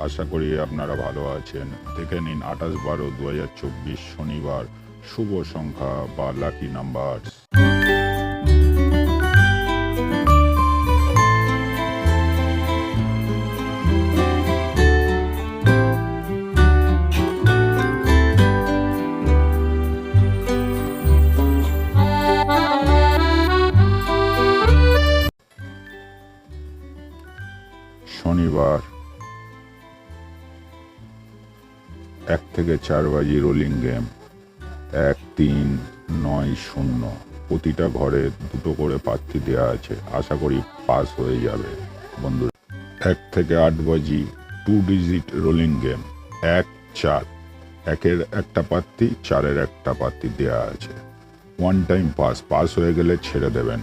আশা করি আপনারা ভালো আছেন। দেখে নিন 28/12/2024 শনিবার শুভ সংখ্যা বা লাকি নাম্বার। শনিবার 1 থেকে 4 বাজি রোলিং গেম 1, 3, 9, 0। প্রতিটা ঘরে 2টো করে প্রার্থী দেওয়া আছে, আশা করি পাস হয়ে যাবে বন্ধুরা। 1 থেকে 8 বাজি 2 ডিজিট রোলিং গেম 1, 4। 1-এর একটা প্রার্থী, 4-এর একটা প্রার্থী দেওয়া আছে। 1 টাইম পাস হয়ে গেলে ছেড়ে দেবেন।